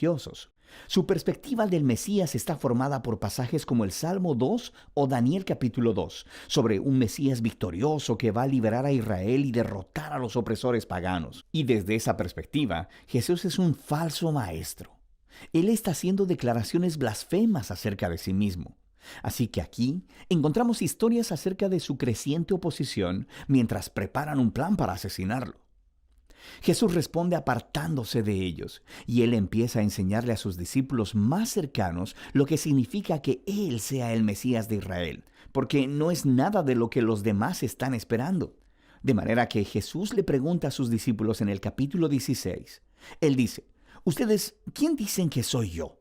religiosos. Su perspectiva del Mesías está formada por pasajes como el Salmo 2 o Daniel capítulo 2, sobre un Mesías victorioso que va a liberar a Israel y derrotar a los opresores paganos. Y desde esa perspectiva, Jesús es un falso maestro. Él está haciendo declaraciones blasfemas acerca de sí mismo. Así que aquí encontramos historias acerca de su creciente oposición mientras preparan un plan para asesinarlo. Jesús responde apartándose de ellos, y él empieza a enseñarle a sus discípulos más cercanos lo que significa que él sea el Mesías de Israel, porque no es nada de lo que los demás están esperando. De manera que Jesús le pregunta a sus discípulos en el capítulo 16. Él dice: «¿Ustedes quién dicen que soy yo?».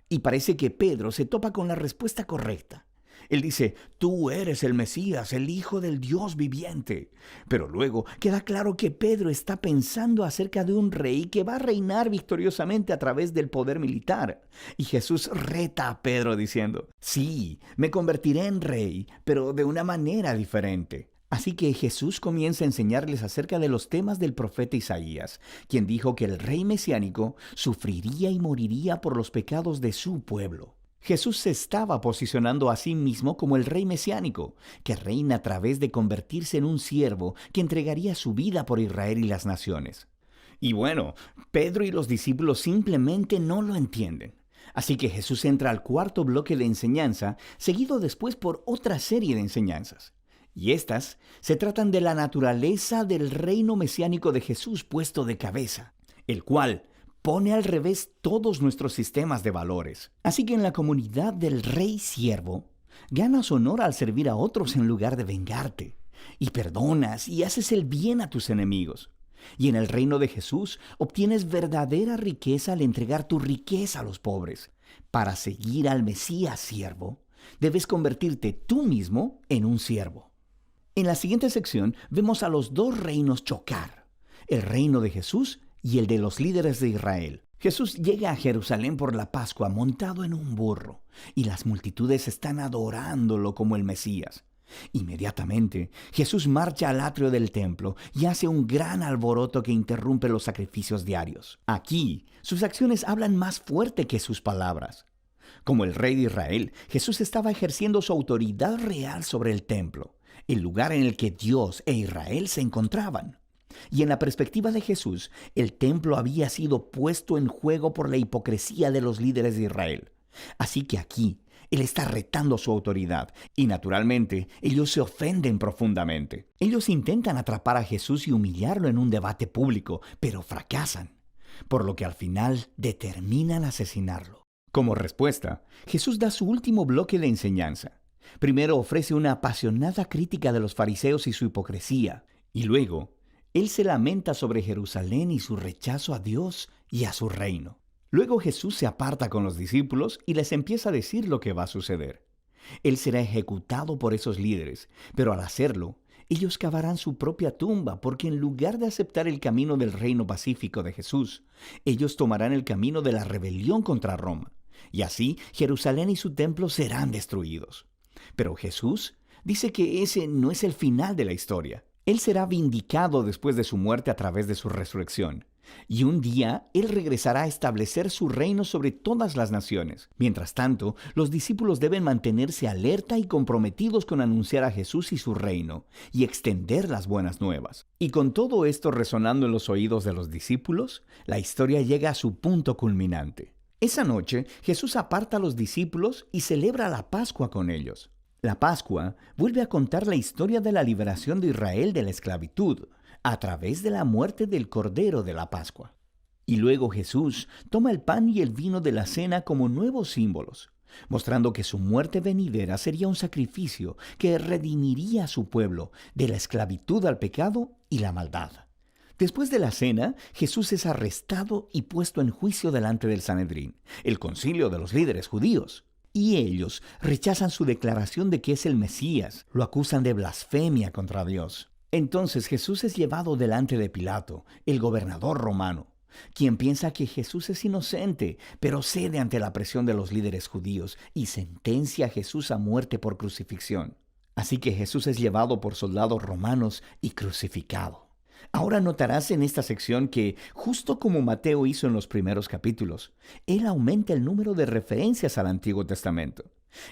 Y parece que Pedro se topa con la respuesta correcta. Él dice: «Tú eres el Mesías, el Hijo del Dios viviente». Pero luego queda claro que Pedro está pensando acerca de un rey que va a reinar victoriosamente a través del poder militar. Y Jesús reta a Pedro diciendo: «Sí, me convertiré en rey, pero de una manera diferente». Así que Jesús comienza a enseñarles acerca de los temas del profeta Isaías, quien dijo que el rey mesiánico sufriría y moriría por los pecados de su pueblo. Jesús se estaba posicionando a sí mismo como el rey mesiánico, que reina a través de convertirse en un siervo que entregaría su vida por Israel y las naciones. Y bueno, Pedro y los discípulos simplemente no lo entienden. Así que Jesús entra al cuarto bloque de enseñanza, seguido después por otra serie de enseñanzas. Y estas se tratan de la naturaleza del reino mesiánico de Jesús puesto de cabeza, el cual pone al revés todos nuestros sistemas de valores. Así que en la comunidad del rey siervo, ganas honor al servir a otros en lugar de vengarte, y perdonas y haces el bien a tus enemigos. Y en el reino de Jesús obtienes verdadera riqueza al entregar tu riqueza a los pobres. Para seguir al Mesías siervo, debes convertirte tú mismo en un siervo. En la siguiente sección vemos a los dos reinos chocar, el reino de Jesús y el de los líderes de Israel. Jesús llega a Jerusalén por la Pascua montado en un burro, y las multitudes están adorándolo como el Mesías. Inmediatamente, Jesús marcha al atrio del templo y hace un gran alboroto que interrumpe los sacrificios diarios. Aquí, sus acciones hablan más fuerte que sus palabras. Como el rey de Israel, Jesús estaba ejerciendo su autoridad real sobre el templo, el lugar en el que Dios e Israel se encontraban. Y en la perspectiva de Jesús, el templo había sido puesto en juego por la hipocresía de los líderes de Israel. Así que aquí, Él está retando su autoridad, y naturalmente, ellos se ofenden profundamente. Ellos intentan atrapar a Jesús y humillarlo en un debate público, pero fracasan, por lo que al final determinan asesinarlo. Como respuesta, Jesús da su último bloque de enseñanza. Primero ofrece una apasionada crítica de los fariseos y su hipocresía, y luego Él se lamenta sobre Jerusalén y su rechazo a Dios y a su reino. Luego Jesús se aparta con los discípulos y les empieza a decir lo que va a suceder. Él será ejecutado por esos líderes, pero al hacerlo, ellos cavarán su propia tumba, porque en lugar de aceptar el camino del reino pacífico de Jesús, ellos tomarán el camino de la rebelión contra Roma, y así Jerusalén y su templo serán destruidos. Pero Jesús dice que ese no es el final de la historia. Él será vindicado después de su muerte a través de su resurrección. Y un día Él regresará a establecer su reino sobre todas las naciones. Mientras tanto, los discípulos deben mantenerse alerta y comprometidos con anunciar a Jesús y su reino, y extender las buenas nuevas. Y con todo esto resonando en los oídos de los discípulos, la historia llega a su punto culminante. Esa noche, Jesús aparta a los discípulos y celebra la Pascua con ellos. La Pascua vuelve a contar la historia de la liberación de Israel de la esclavitud, a través de la muerte del Cordero de la Pascua. Y luego Jesús toma el pan y el vino de la cena como nuevos símbolos, mostrando que su muerte venidera sería un sacrificio que redimiría a su pueblo de la esclavitud al pecado y la maldad. Después de la cena, Jesús es arrestado y puesto en juicio delante del Sanedrín, el concilio de los líderes judíos. Y ellos rechazan su declaración de que es el Mesías, lo acusan de blasfemia contra Dios. Entonces Jesús es llevado delante de Pilato, el gobernador romano, quien piensa que Jesús es inocente, pero cede ante la presión de los líderes judíos y sentencia a Jesús a muerte por crucifixión. Así que Jesús es llevado por soldados romanos y crucificado. Ahora notarás en esta sección que, justo como Mateo hizo en los primeros capítulos, él aumenta el número de referencias al Antiguo Testamento.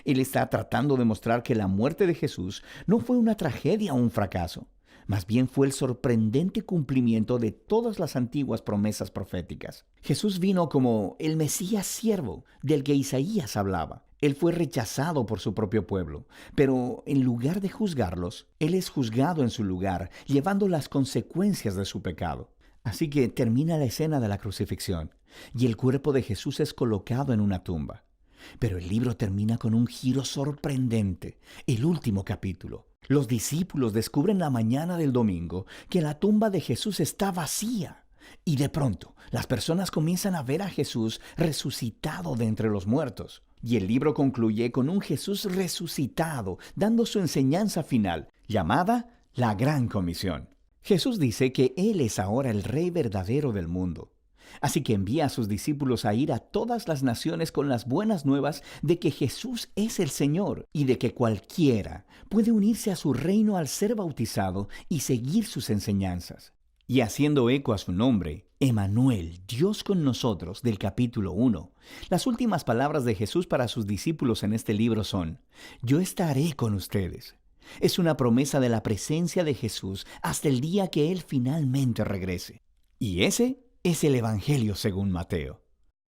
Él está tratando de mostrar que la muerte de Jesús no fue una tragedia o un fracaso, más bien fue el sorprendente cumplimiento de todas las antiguas promesas proféticas. Jesús vino como el Mesías siervo del que Isaías hablaba. Él fue rechazado por su propio pueblo, pero en lugar de juzgarlos, Él es juzgado en su lugar, llevando las consecuencias de su pecado. Así que termina la escena de la crucifixión, y el cuerpo de Jesús es colocado en una tumba. Pero el libro termina con un giro sorprendente, el último capítulo. Los discípulos descubren la mañana del domingo que la tumba de Jesús está vacía. Y de pronto, las personas comienzan a ver a Jesús resucitado de entre los muertos. Y el libro concluye con un Jesús resucitado, dando su enseñanza final, llamada la Gran Comisión. Jesús dice que Él es ahora el Rey verdadero del mundo. Así que envía a sus discípulos a ir a todas las naciones con las buenas nuevas de que Jesús es el Señor y de que cualquiera puede unirse a su reino al ser bautizado y seguir sus enseñanzas. Y haciendo eco a su nombre, Emmanuel, Dios con nosotros, del capítulo 1. Las últimas palabras de Jesús para sus discípulos en este libro son: yo estaré con ustedes. Es una promesa de la presencia de Jesús hasta el día que Él finalmente regrese. Y ese es el Evangelio según Mateo.